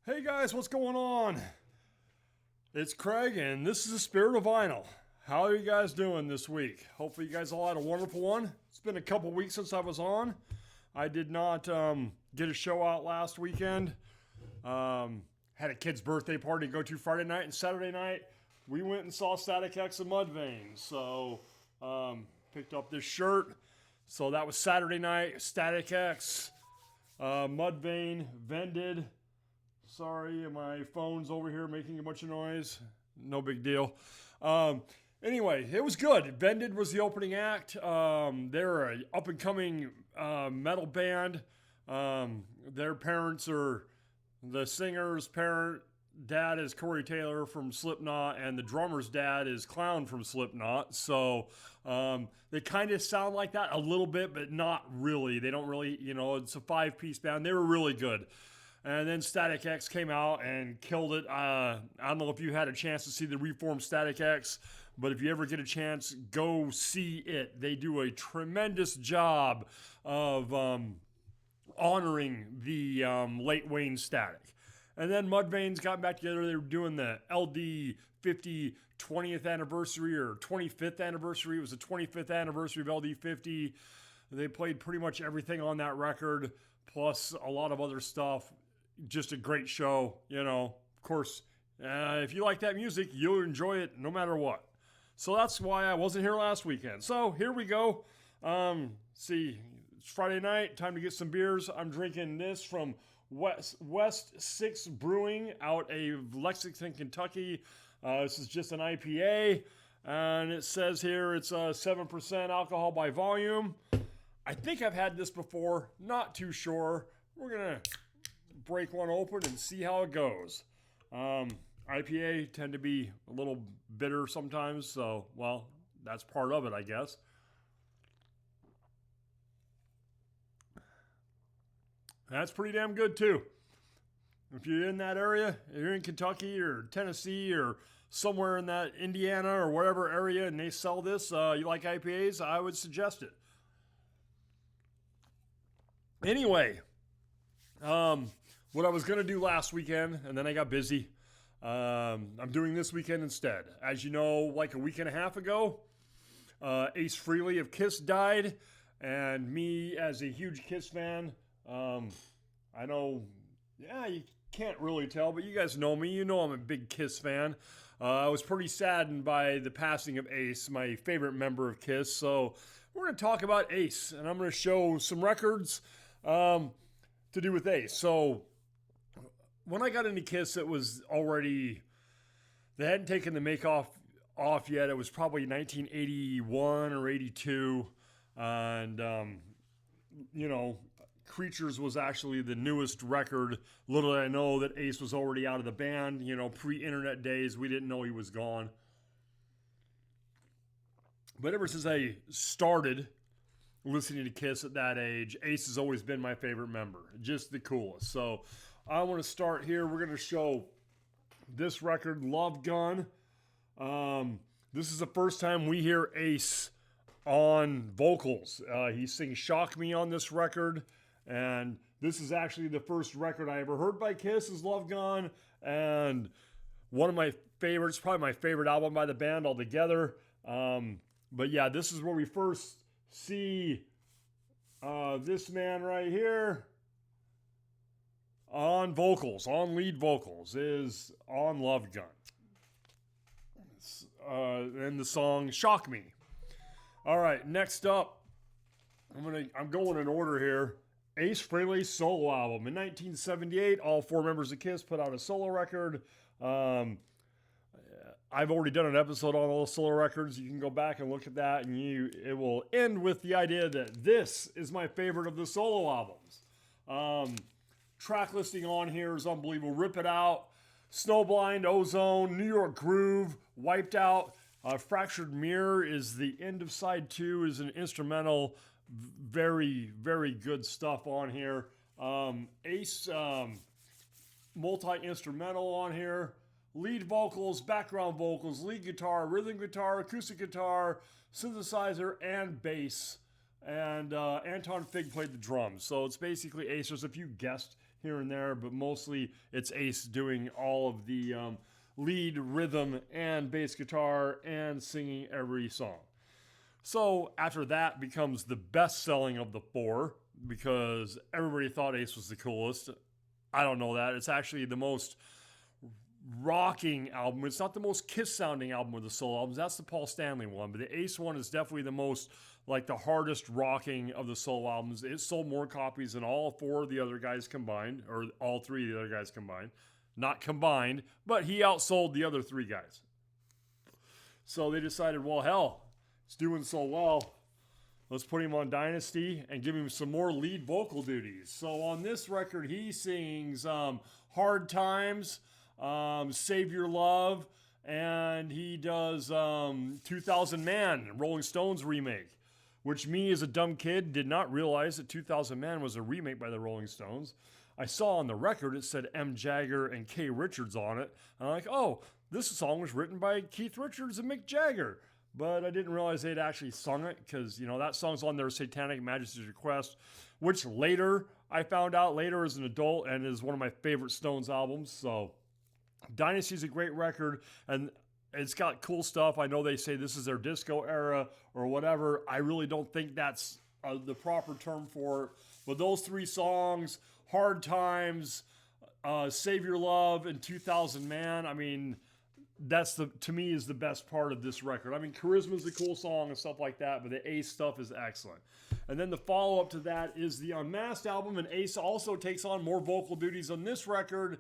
Hey guys, what's going on? It's Craig, and this is the Spirit of Vinyl. How are you guys doing this week? Hopefully, you guys all had a wonderful one. It's been a couple weeks since I was on. I did not get a show out last weekend. Had a kid's birthday party to go to Friday night and Saturday night. We went and saw Static X and Mudvayne, so picked up this shirt. So that was Saturday night. Static X, Mudvayne, Vended. Sorry, my phone's over here making a bunch of noise. No big deal. Anyway, it was good. Vended was the opening act. They're an up-and-coming metal band. Their parents are the singer's parent. Dad is Corey Taylor from Slipknot, and the drummer's dad is Clown from Slipknot. So they kind of sound like that a little bit, but not really. They don't really, it's a five-piece band. They were really good. And then Static X came out and killed it. I don't know if you had a chance to see the reformed Static X, but if you ever get a chance, go see it. They do a tremendous job of honoring the late Wayne Static. And then Mudvayne's got back together. They were doing the LD 50 20th anniversary or 25th anniversary. It was the 25th anniversary of LD 50. They played pretty much everything on that record, plus a lot of other stuff. Just a great show, Of course, if you like that music, you'll enjoy it no matter what. So that's why I wasn't here last weekend. So here we go. See, it's Friday night, time to get some beers. I'm drinking this from West 6 Brewing out of Lexington, Kentucky. This is just an IPA, and it says here it's 7% alcohol by volume. I think I've had this before, not too sure. We're going to break one open and see how it goes. IPA tend to be a little bitter sometimes, so, well, that's part of it, I guess. That's pretty damn good, too. If you're in that area, if you're in Kentucky or Tennessee or somewhere in that Indiana or whatever area and they sell this, you like IPAs, I would suggest it. Anyway, what I was going to do last weekend, and then I got busy, I'm doing this weekend instead. As you know, like a week and a half ago, Ace Frehley of Kiss died, and me as a huge Kiss fan, I know, you can't really tell, but you guys know me. You know I'm a big Kiss fan. I was pretty saddened by the passing of Ace, my favorite member of Kiss, so we're going to talk about Ace, and I'm going to show some records to do with Ace. So when I got into Kiss, it was already, they hadn't taken the make-off off yet. It was probably 1981 or 82. And, Creatures was actually the newest record. Little did I know that Ace was already out of the band. Pre-internet days, we didn't know he was gone. But ever since I started listening to Kiss at that age, Ace has always been my favorite member. Just the coolest. So I want to start here. We're going to show this record, Love Gun. This is the first time we hear Ace on vocals. He sings Shock Me on this record. And this is actually the first record I ever heard by Kiss is Love Gun. And one of my favorites, probably my favorite album by the band altogether. But yeah, this is where we first see this man right here on vocals, on lead vocals, is on Love Gun. And the song Shock Me. All right, next up, I'm going in order here. Ace Frehley's solo album. In 1978, all four members of Kiss put out a solo record. I've already done an episode on all the solo records. You can go back and look at that, and it will end with the idea that this is my favorite of the solo albums. Track listing on here is unbelievable. Rip It Out, Snowblind, Ozone, New York Groove, Wiped Out. Fractured Mirror is the end of side 2, is an instrumental. Very, very good stuff on here. Ace multi-instrumental on here. Lead vocals, background vocals, lead guitar, rhythm guitar, acoustic guitar, synthesizer, and bass. And Anton Fig played the drums. So it's basically Ace. There's a few guest here and there, but mostly it's Ace doing all of the lead, rhythm, and bass guitar and singing every song. So after that becomes the best selling of the four because everybody thought Ace was the coolest. I don't know that. It's actually the most rocking album. It's not the most Kiss sounding album of the solo albums. That's the Paul Stanley one. But the Ace one is definitely the most, like, the hardest rocking of the solo albums. It sold more copies than all four of the other guys combined, or all three of the other guys combined. Not combined, but he outsold the other three guys. So they decided, well, hell, it's doing so well. Let's put him on Dynasty and give him some more lead vocal duties. So on this record, he sings Hard Times, Save Your Love, and he does 2000 Man, Rolling Stones remake, which me as a dumb kid did not realize that 2000 Man was a remake by the Rolling Stones. I saw on the record it said M. Jagger and Kay Richards on it. And I'm like, oh, this song was written by Keith Richards and Mick Jagger. But I didn't realize they'd actually sung it because, you know, that song's on their Satanic Majesty's Request, which later, I found out later as an adult and is one of my favorite Stones albums. So Dynasty's a great record and it's got cool stuff. I know they say this is their disco era or whatever. I really don't think that's the proper term for it. But those three songs, Hard Times, Save Your Love, and 2000 Man, I mean, that's to me is the best part of this record. I mean, Charisma's a cool song and stuff like that, but the Ace stuff is excellent. And then the follow-up to that is the Unmasked album, and Ace also takes on more vocal duties on this record.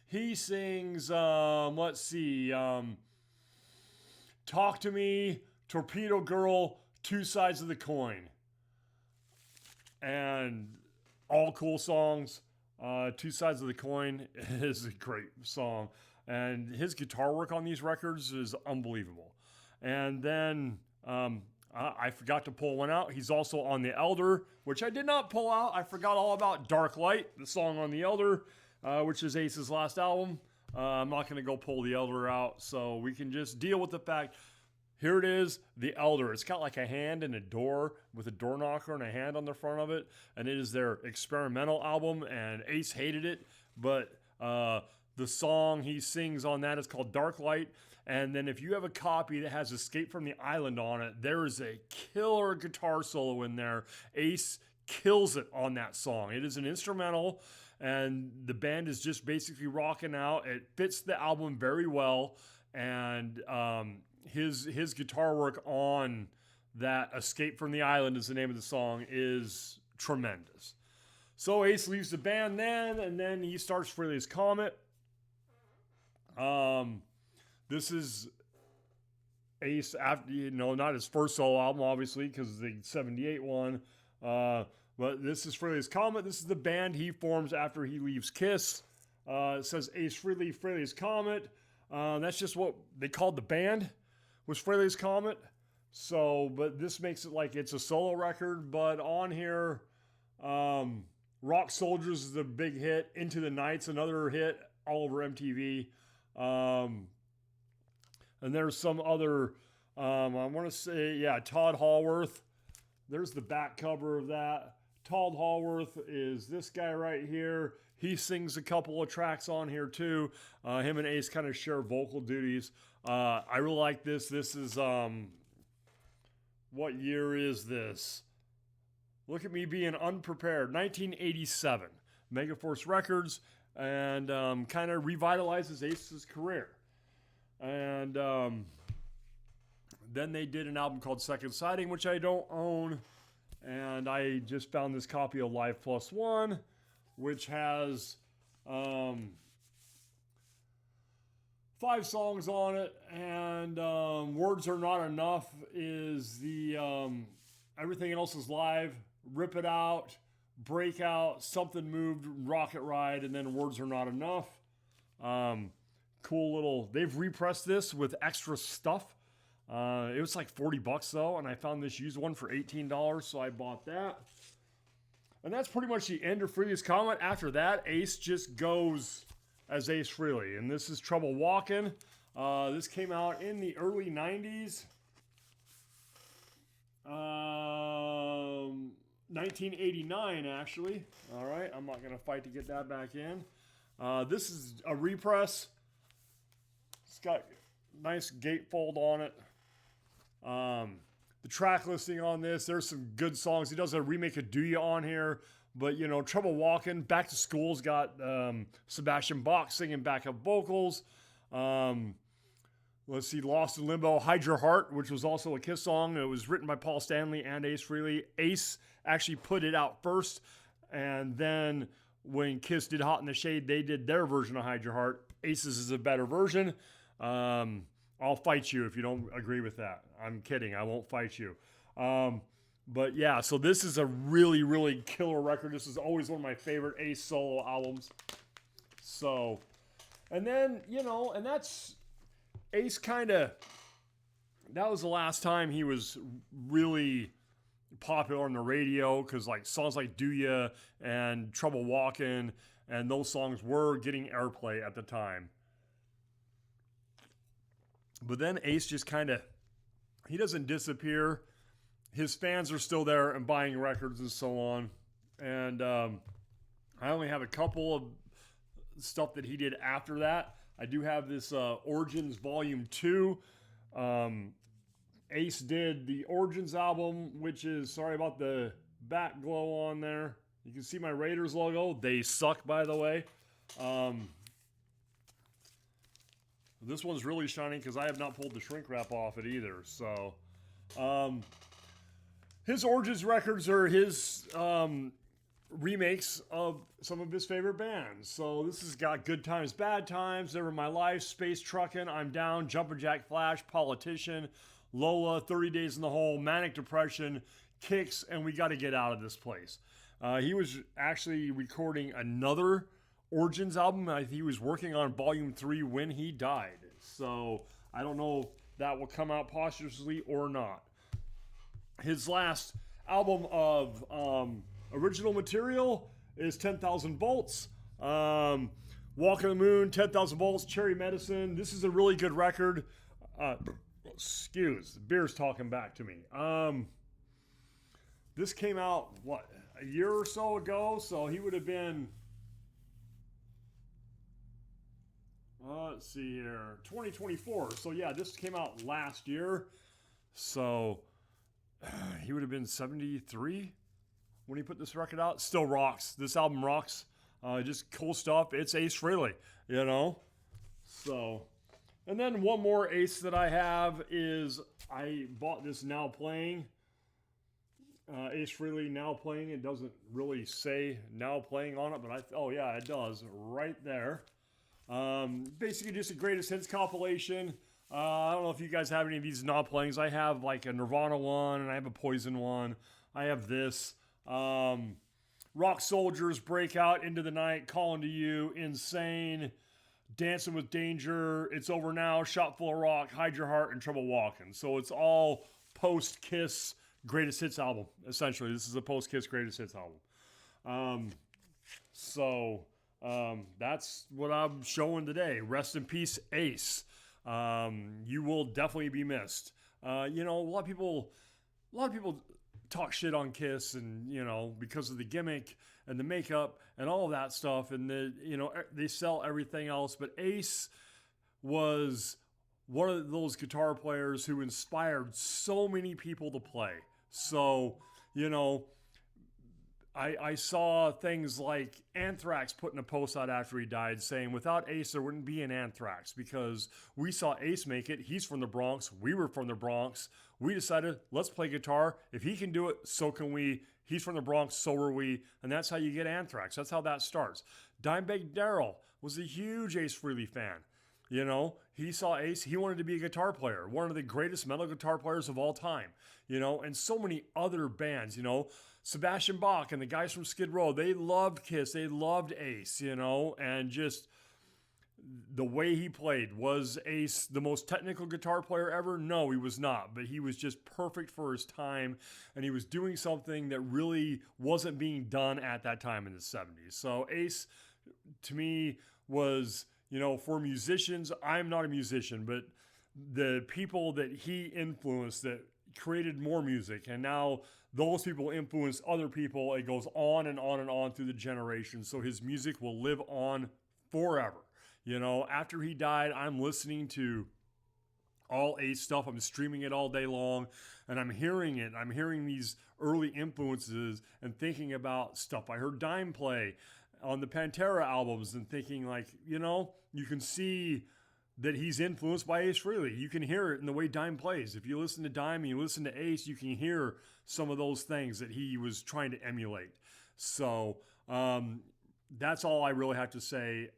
He sings, Talk to Me, Torpedo Girl, Two Sides of the Coin. And all cool songs. Two Sides of the Coin is a great song. And his guitar work on these records is unbelievable. And then I forgot to pull one out. He's also on The Elder, which I did not pull out. I forgot all about Dark Light, the song on The Elder, which is Ace's last album. I'm not going to go pull The Elder out, so we can just deal with the fact. Here it is, The Elder. It's got like a hand and a door with a door knocker and a hand on the front of it. And it is their experimental album, and Ace hated it, but the song he sings on that is called Dark Light. And then if you have a copy that has Escape from the Island on it, there is a killer guitar solo in there. Ace kills it on that song. It is an instrumental, and the band is just basically rocking out. It fits the album very well, and his guitar work on that Escape from the Island is the name of the song is tremendous. So Ace leaves the band then, and then he starts Frehley's Comet. This is Ace after, you know, not his first solo album, obviously, because the 78 one. But this is Frehley's Comet. This is the band he forms after he leaves Kiss. It says Ace Frehley, Frehley's Comet. That's just what they called the band, was Frehley's Comet. So, but this makes it like it's a solo record. But on here, Rock Soldiers is a big hit. Into the Night's another hit all over MTV. And there's some other, I want to say, yeah, Todd Hallworth. There's the back cover of that. Todd Hallworth is this guy right here. He sings a couple of tracks on here too. Him and Ace kind of share vocal duties. I really like this. This is, what year is this? Look at me being unprepared. 1987. Megaforce Records, and kind of revitalizes Ace's career. And then they did an album called Second Sighting, which I don't own. And I just found this copy of Live Plus One, which has 5 songs on it. And Words Are Not Enough is the Everything Else Is Live, Rip It Out, Breakout, Something Moved, Rocket Ride, and then Words Are Not Enough. Cool little, they've repressed this with extra stuff. It was like $40 though, and I found this used one for $18, so I bought that. And that's pretty much the end of Frehley's Comet. After that, Ace just goes as Ace Frehley, and this is Trouble Walking. This came out in the early 90s. 1989, actually. All right, I'm not going to fight to get that back in. This is a repress. It's got nice gatefold on it. The track listing on this, there's some good songs. He does a remake of Do Ya on here. But, you know, Trouble Walking, Back to School's got Sebastian Bach singing backup vocals. Let's see, Lost in Limbo, Hide Your Heart, which was also a Kiss song. It was written by Paul Stanley and Ace Frehley. Ace actually put it out first, and then when Kiss did Hot in the Shade, they did their version of Hide Your Heart. Ace's is a better version. I'll fight you if you don't agree with that. I'm kidding. I won't fight you. But yeah, so this is a really, really killer record. This is always one of my favorite Ace solo albums. So, and then, you know, and that's Ace kind of, that was the last time he was really popular on the radio, because like songs like Do Ya and Trouble Walking and those songs were getting airplay at the time. But then Ace just kind of, he doesn't disappear. His fans are still there and buying records and so on. And I only have a couple of stuff that he did after that. I do have this Origins Volume 2. Ace did the Origins album, which is, sorry about the back glow on there. You can see my Raiders logo. They suck, by the way. This one's really shiny because I have not pulled the shrink wrap off it either. So, his Origins records are his remakes of some of his favorite bands. So this has got Good Times, Bad Times, Never My Life, Space Truckin', I'm Down, Jumpin' Jack Flash, Politician, Lola, 30 Days in the Hole, Manic Depression, Kicks, and We Gotta Get Out of This Place. He was actually recording another Origins album. He was working on Volume 3 when he died. So I don't know if that will come out posthumously or not. His last album of original material is 10,000 Volts. Walk on the Moon, 10,000 Volts, Cherry Medicine. This is a really good record. The beer's talking back to me. This came out, what, a year or so ago? So he would have been, let's see here, 2024. So yeah, this came out last year. So he would have been 73 when he put this record out. Still rocks. This album rocks. Just cool stuff. It's Ace Frehley, you know? So, and then one more Ace that I have is I bought this Now Playing. Ace Frehley Now Playing. It doesn't really say Now Playing on it, but oh yeah, it does right there. Basically just a greatest hits compilation. I don't know if you guys have any of these Now Playings. I have like a Nirvana one, and I have a Poison one. I have this. Rock Soldiers, Breakout, Into the Night, Calling to You, Insane, Dancing with Danger, It's Over Now, Shot Full of Rock, Hide Your Heart, and Trouble Walking. So it's all post-Kiss greatest hits album, essentially. This is a post-Kiss greatest hits album. That's what I'm showing today. Rest in peace, Ace. You will definitely be missed. You know, a lot of people talk shit on Kiss, and you know, because of the gimmick and the makeup and all of that stuff, and they sell everything else. But Ace was one of those guitar players who inspired so many people to play. So, you know, I saw things like Anthrax putting a post out after he died saying, without Ace, there wouldn't be an Anthrax, because we saw Ace make it. He's from the Bronx. We were from the Bronx. We decided, let's play guitar. If he can do it, so can we. He's from the Bronx, so are we. And that's how you get Anthrax. That's how that starts. Dimebag Darrell was a huge Ace Frehley fan. You know, he saw Ace. He wanted to be a guitar player, one of the greatest metal guitar players of all time. You know, and so many other bands, you know, Sebastian Bach and the guys from Skid Row, they loved Kiss. They loved Ace, you know, and just the way he played. Was Ace the most technical guitar player ever? No, he was not, but he was just perfect for his time, and he was doing something that really wasn't being done at that time in the 70s. So Ace, to me, was, you know, for musicians, I'm not a musician, but the people that he influenced that created more music, and now those people influenced other people. It goes on and on and on through the generations. So his music will live on forever. You know, after he died, I'm listening to all Ace stuff. I'm streaming it all day long, and I'm hearing it. I'm hearing these early influences and thinking about stuff I heard Dime play on the Pantera albums and thinking like, you know, you can see that he's influenced by Ace Frehley. You can hear it in the way Dime plays. If you listen to Dime and you listen to Ace, you can hear some of those things that he was trying to emulate. So that's all I really have to say.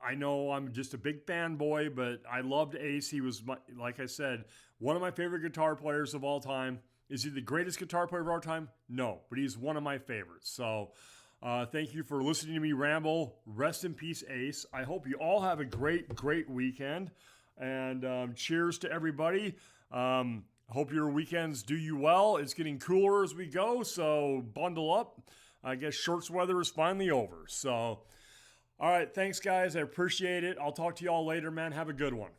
I know I'm just a big fanboy, but I loved Ace. He was, like I said, one of my favorite guitar players of all time. Is he the greatest guitar player of our time? No, but he's one of my favorites. So thank you for listening to me ramble. Rest in peace, Ace. I hope you all have a great, great weekend. And cheers to everybody. Hope your weekends do you well. It's getting cooler as we go, so bundle up. I guess shorts weather is finally over. So, all right, thanks, guys. I appreciate it. I'll talk to you all later, man. Have a good one.